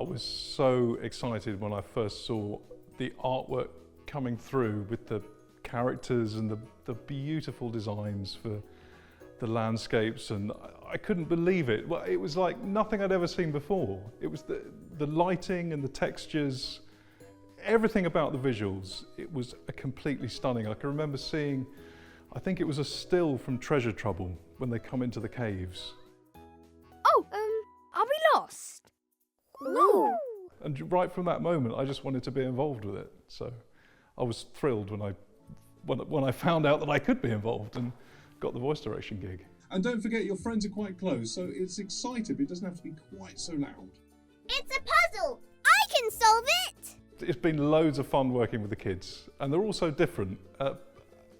was so excited when I first saw the artwork coming through with the characters and the beautiful designs for the landscapes, and I couldn't believe it. Well, it was like nothing I'd ever seen before. It was the lighting and the textures, everything about the visuals. It was completely stunning. I can remember seeing, I think it was a still from Treasure Trouble when they come into the caves. Oh, are we lost? No. And right from that moment, I just wanted to be involved with it. So I was thrilled when I found out that I could be involved and got the voice direction gig. And don't forget, your friends are quite close, so it's exciting, but it doesn't have to be quite so loud. It's a puzzle! I can solve it! It's been loads of fun working with the kids, and they're all so different.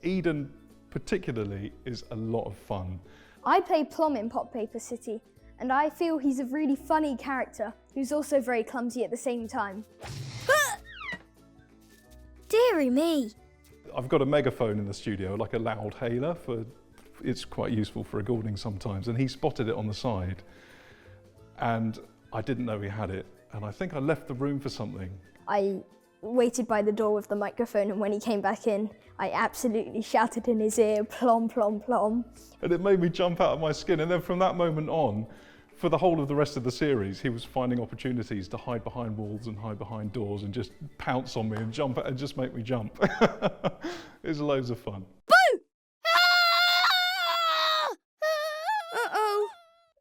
Eden particularly is a lot of fun. I play Plum in Pop Paper City, and I feel he's a really funny character who's also very clumsy at the same time. Deary me. I've got a megaphone in the studio, like a loud hailer. It's quite useful for recording sometimes, and he spotted it on the side, and I didn't know he had it, and I think I left the room for something. I waited by the door with the microphone, and when he came back in, I absolutely shouted in his ear, "Plum, plum, plum." And it made me jump out of my skin, and then from that moment on, for the whole of the rest of the series, he was finding opportunities to hide behind walls and hide behind doors and just pounce on me and jump and just make me jump. It was loads of fun. Boo!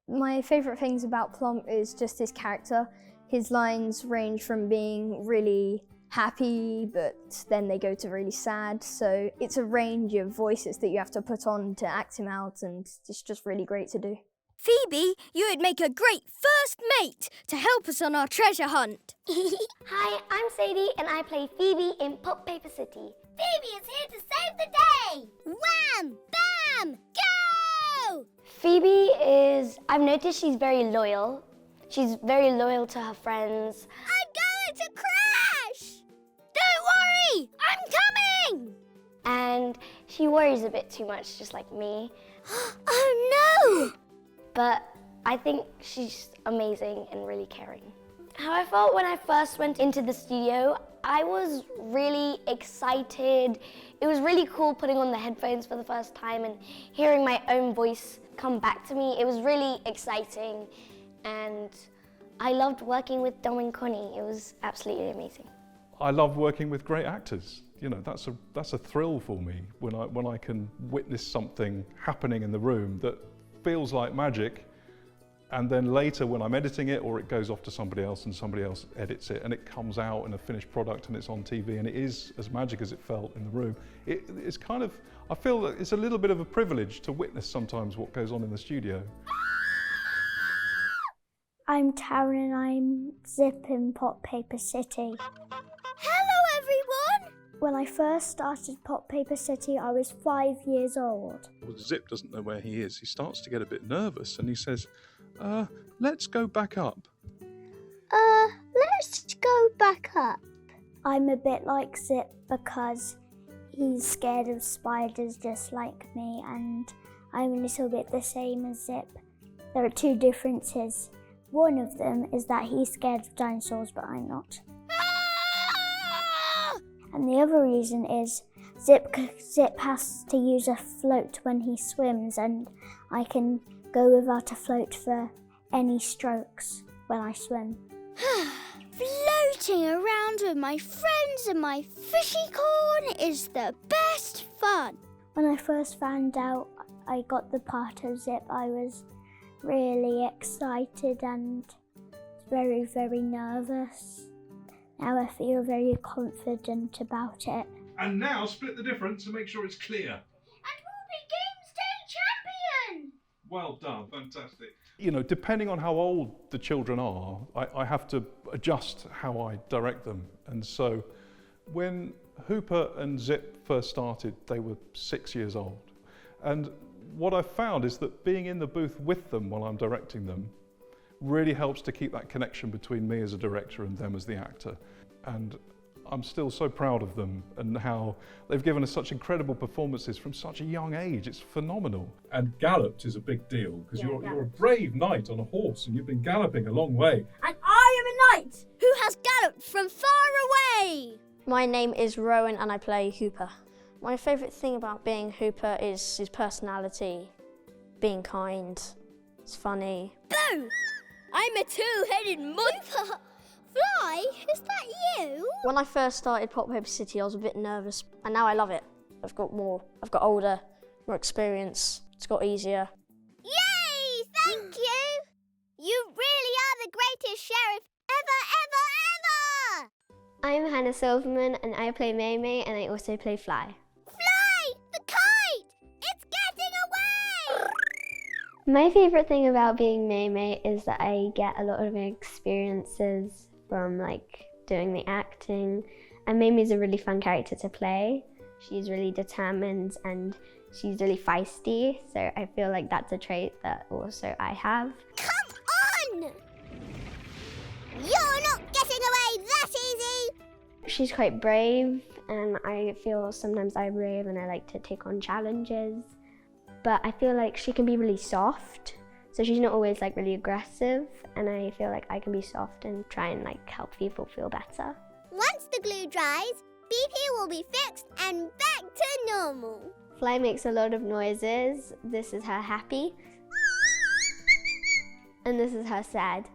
My favourite things about Plum is just his character. His lines range from being really happy, but then they go to really sad. So it's a range of voices that you have to put on to act him out, and it's just really great to do. Phoebe, you would make a great first mate to help us on our treasure hunt. Hi, I'm Sadie and I play Phoebe in Pop Paper City. Phoebe is here to save the day! Wham! Bam! Go! Phoebe I've noticed she's very loyal. She's very loyal to her friends. I'm going to crash! Don't worry, I'm coming! And she worries a bit too much, just like me. Oh no! But I think she's amazing and really caring. How I felt when I first went into the studio, I was really excited. It was really cool putting on the headphones for the first time and hearing my own voice come back to me. It was really exciting, and I loved working with Dom and Connie. It was absolutely amazing. I love working with great actors. You know, that's a thrill for me when I can witness something happening in the room that feels like magic, and then later when I'm editing it, or it goes off to somebody else and somebody else edits it and it comes out in a finished product and it's on TV and it is as magic as it felt in the room. It's kind of, I feel that it's a little bit of a privilege to witness sometimes what goes on in the studio. I'm Taryn and I'm Zip in Pop Paper City. Hello everyone! When I first started Pop Paper City, I was 5 years old. Well, Zip doesn't know where he is. He starts to get a bit nervous and he says, let's go back up. Let's go back up. I'm a bit like Zip because he's scared of spiders just like me, and I'm a little bit the same as Zip. There are two differences. One of them is that he's scared of dinosaurs, but I'm not. And the other reason is Zip has to use a float when he swims, and I can go without a float for any strokes when I swim. Floating around with my friends and my fishy corn is the best fun. When I first found out I got the part of Zip, I was really excited and very, very nervous. Now I feel very confident about it. And now split the difference and make sure it's clear. And we'll be Game State Champion! Well done, fantastic. You know, depending on how old the children are, I have to adjust how I direct them. And so when Hooper and Zip first started, they were 6 years old. And what I've found is that being in the booth with them while I'm directing them really helps to keep that connection between me as a director and them as the actor. And I'm still so proud of them and how they've given us such incredible performances from such a young age. It's phenomenal. And galloped is a big deal, because you're a brave knight on a horse and you've been galloping a long way. And I am a knight! from far away. My name is Rowan and I play Hooper. My favourite thing about being Hooper is his personality, being kind, it's funny. Boo! I'm a two-headed monster. Fly, is that you? When I first started Pop Paper City, I was a bit nervous, and now I love it. I've got older, more experience, it's got easier. Yay! Thank you! You really are the greatest sheriff ever, ever, ever! I'm Hannah Silverman and I play May and I also play Fly. Fly! The kite! It's getting away! My favourite thing about being May is that I get a lot of experiences from like doing the acting, and May's a really fun character to play. She's really determined and she's really feisty, so I feel like that's a trait that also I have. Come on! You're not getting away that easy! She's quite brave, and I feel sometimes I'm brave and I like to take on challenges. But I feel like she can be really soft, so she's not always like really aggressive, and I feel like I can be soft and try and like help people feel better. Once the glue dries, BP will be fixed and back to normal. Fly makes a lot of noises. This is her happy, and this is her sad.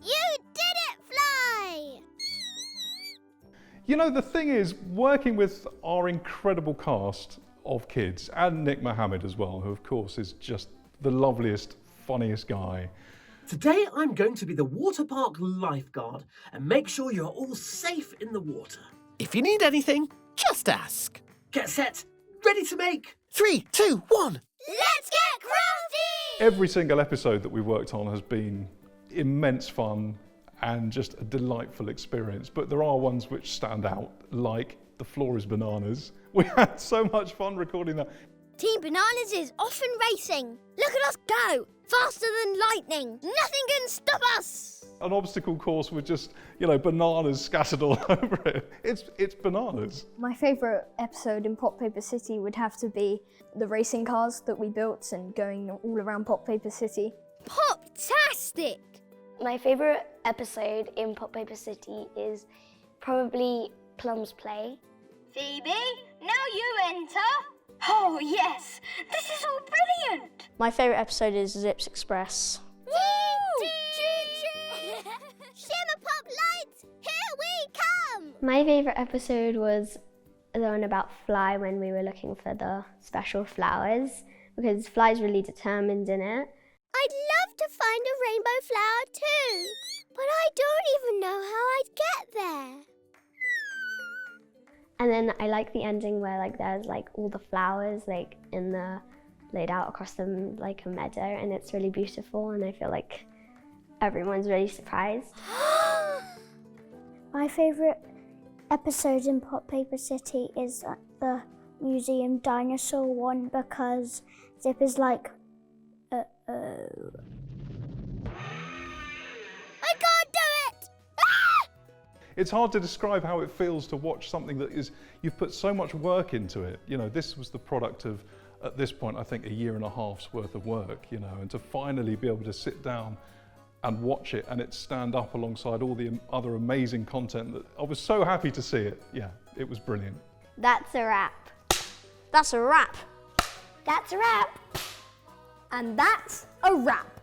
You did it, Fly! You know, the thing is, working with our incredible cast of kids, and Nick Mohammed as well, who of course is just the loveliest, funniest guy. Today I'm going to be the water park lifeguard and make sure you're all safe in the water. If you need anything, just ask. Get set, ready to make. 3, 2, 1. Let's get crafty! Every single episode that we've worked on has been immense fun and just a delightful experience, but there are ones which stand out, like The Floor is Bananas. We had so much fun recording that. Team Bananas is off and racing. Look at us go, faster than lightning. Nothing can stop us. An obstacle course with just, you know, bananas scattered all over it. It's bananas. My favourite episode in Pop Paper City would have to be the racing cars that we built and going all around Pop Paper City. Pop-tastic! My favourite episode in Pop Paper City is probably Plum's play. Phoebe, now you enter. Oh yes, this is all brilliant. My favourite episode is Zips Express. Shimmer pop lights, here we come! My favourite episode was the one about Fly when we were looking for the special flowers, because Fly's really determined in it. I'd love to find a rainbow flower too, but I don't even know how I'd get there. And then I like the ending where like there's like all the flowers like in the laid out across them like a meadow, and it's really beautiful, and I feel like everyone's really surprised. My favourite episode in Pop Paper City is the museum dinosaur one, because Zip is like, I can't do it! Ah! It's hard to describe how it feels to watch something that is, you've put so much work into it. You know, this was the product of, at this point, I think 1.5 years worth of work, you know, and to finally be able to sit down and watch it and it stand up alongside all the other amazing content that I was so happy to see it. Yeah, it was brilliant. That's a wrap. That's a wrap. That's a wrap. And that's a wrap.